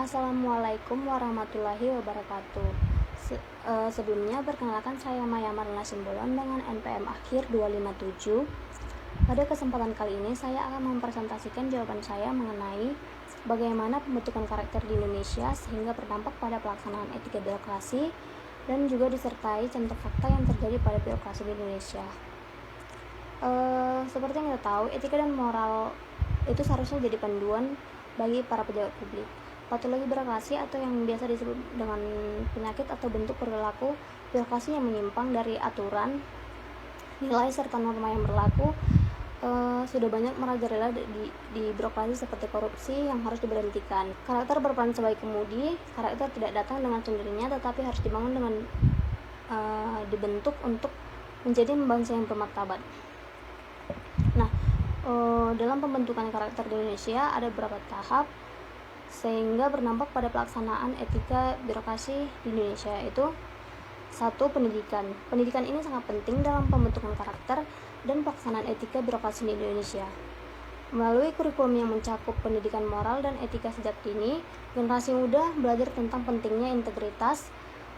Assalamualaikum warahmatullahi wabarakatuh. Sebelumnya perkenalkan, saya Maya Marlina Simbolon dengan NPM akhir 257. Pada kesempatan kali ini saya akan mempresentasikan jawaban saya mengenai bagaimana pembentukan karakter di Indonesia sehingga berdampak pada pelaksanaan etika birokrasi dan juga disertai contoh fakta yang terjadi pada birokrasi di Indonesia. Seperti yang kita tahu, etika dan moral itu seharusnya jadi panduan bagi para pejabat publik. Patologi birokrasi atau yang biasa disebut dengan penyakit atau bentuk perilaku birokrasi yang menyimpang dari aturan, nilai serta norma yang berlaku sudah banyak merajalela di birokrasi seperti korupsi yang harus diberhentikan. Karakter berperan sebagai kemudi. Karakter tidak datang dengan sendirinya tetapi harus dibangun dengan dibentuk untuk menjadi bangsa yang bermartabat. Nah, dalam pembentukan karakter di Indonesia ada beberapa tahap sehingga berdampak pada pelaksanaan etika birokrasi di Indonesia, yaitu 1. Pendidikan. Pendidikan ini sangat penting dalam pembentukan karakter dan pelaksanaan etika birokrasi di Indonesia. Melalui kurikulum yang mencakup pendidikan moral dan etika sejak dini, generasi muda belajar tentang pentingnya integritas,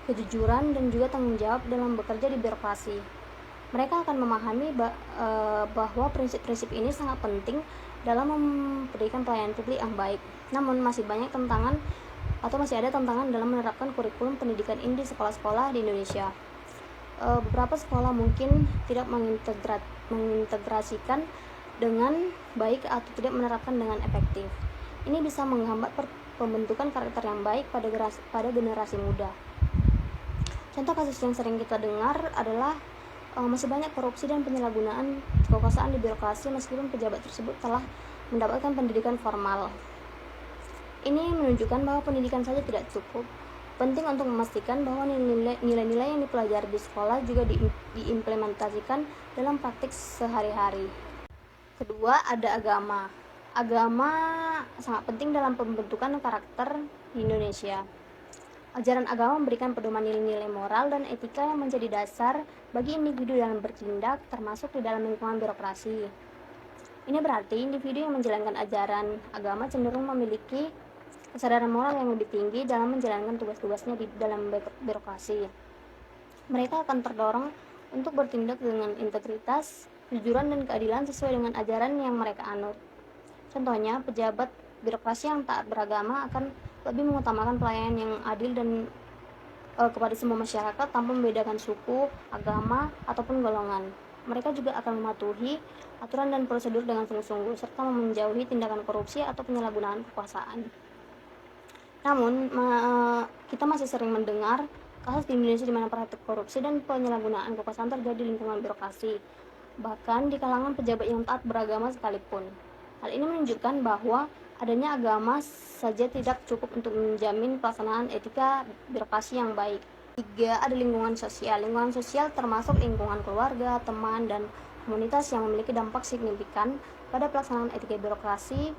kejujuran, dan juga tanggung jawab dalam bekerja di birokrasi. Mereka akan memahami bahwa prinsip-prinsip ini sangat penting dalam memberikan pelayanan publik yang baik. Namun masih ada tantangan dalam menerapkan kurikulum pendidikan ini di sekolah-sekolah di Indonesia. Beberapa sekolah mungkin tidak mengintegrasikan dengan baik atau tidak menerapkan dengan efektif. Ini bisa menghambat pembentukan karakter yang baik pada generasi muda. Contoh kasus yang sering kita dengar adalah masih banyak korupsi dan penyalahgunaan kekuasaan di birokrasi meskipun pejabat tersebut telah mendapatkan pendidikan formal. Ini menunjukkan bahwa pendidikan saja tidak cukup. Penting untuk memastikan bahwa nilai-nilai yang dipelajari di sekolah juga diimplementasikan dalam praktik sehari-hari. Kedua, ada agama. Agama sangat penting dalam pembentukan karakter di Indonesia. Ajaran agama memberikan pedoman nilai-nilai moral dan etika yang menjadi dasar bagi individu dalam bertindak, termasuk di dalam lingkungan birokrasi. Ini berarti individu yang menjalankan ajaran agama cenderung memiliki kesadaran moral yang lebih tinggi dalam menjalankan tugas-tugasnya di dalam birokrasi. Mereka akan terdorong untuk bertindak dengan integritas, kejujuran, dan keadilan sesuai dengan ajaran yang mereka anut. Contohnya, pejabat birokrasi yang taat beragama akan lebih mengutamakan pelayanan yang adil dan kepada semua masyarakat tanpa membedakan suku, agama, ataupun golongan. Mereka juga akan mematuhi aturan dan prosedur dengan sungguh-sungguh serta menjauhi tindakan korupsi atau penyalahgunaan kekuasaan. Namun, kita masih sering mendengar kasus di Indonesia di mana praktik korupsi dan penyalahgunaan kekuasaan terjadi di lingkungan birokrasi, bahkan di kalangan pejabat yang taat beragama sekalipun. Hal ini menunjukkan bahwa adanya agama saja tidak cukup untuk menjamin pelaksanaan etika birokrasi yang baik. 3. Ada lingkungan sosial. Lingkungan sosial termasuk lingkungan keluarga, teman, dan komunitas yang memiliki dampak signifikan pada pelaksanaan etika birokrasi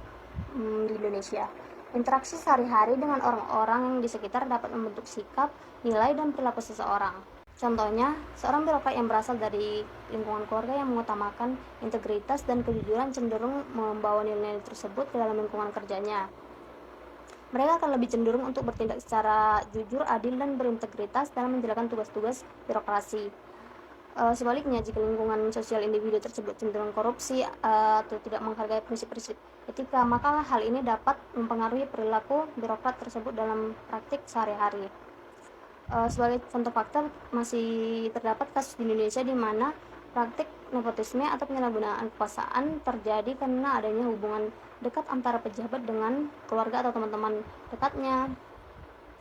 di Indonesia. Interaksi sehari-hari dengan orang-orang yang di sekitar dapat membentuk sikap, nilai, dan perilaku seseorang. Contohnya, seorang birokrat yang berasal dari lingkungan keluarga yang mengutamakan integritas dan kejujuran cenderung membawa nilai-nilai tersebut ke dalam lingkungan kerjanya. Mereka akan lebih cenderung untuk bertindak secara jujur, adil, dan berintegritas dalam menjalankan tugas-tugas birokrasi. Sebaliknya, jika lingkungan sosial individu tersebut cenderung korupsi atau tidak menghargai prinsip-prinsip etika, maka hal ini dapat mempengaruhi perilaku birokrat tersebut dalam praktik sehari-hari. Sebagai contoh fakta, masih terdapat kasus di Indonesia di mana praktik nepotisme atau penyalahgunaan kekuasaan terjadi karena adanya hubungan dekat antara pejabat dengan keluarga atau teman-teman dekatnya.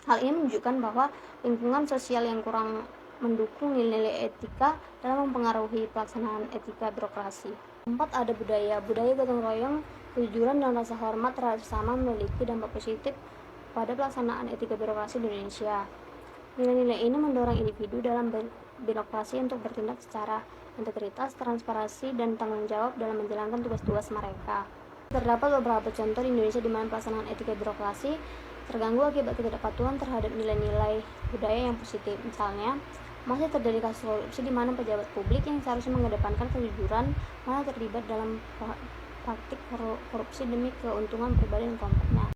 Hal ini menunjukkan bahwa lingkungan sosial yang kurang mendukung nilai-nilai etika dalam mempengaruhi pelaksanaan etika birokrasi. 4. Ada budaya. Budaya gotong royong, kejujuran, dan rasa hormat terhadap sesama memiliki dampak positif pada pelaksanaan etika birokrasi di Indonesia. Nilai-nilai ini mendorong individu dalam birokrasi untuk bertindak secara integritas, transparansi, dan tanggung jawab dalam menjalankan tugas-tugas mereka. Terdapat beberapa contoh di Indonesia di mana pelaksanaan etika birokrasi terganggu akibat ketidakpatuhan terhadap nilai-nilai budaya yang positif. Misalnya, masih terjadi kasus korupsi di mana pejabat publik yang seharusnya mengedepankan kejujuran malah terlibat dalam praktik korupsi demi keuntungan pribadi dan kelompoknya.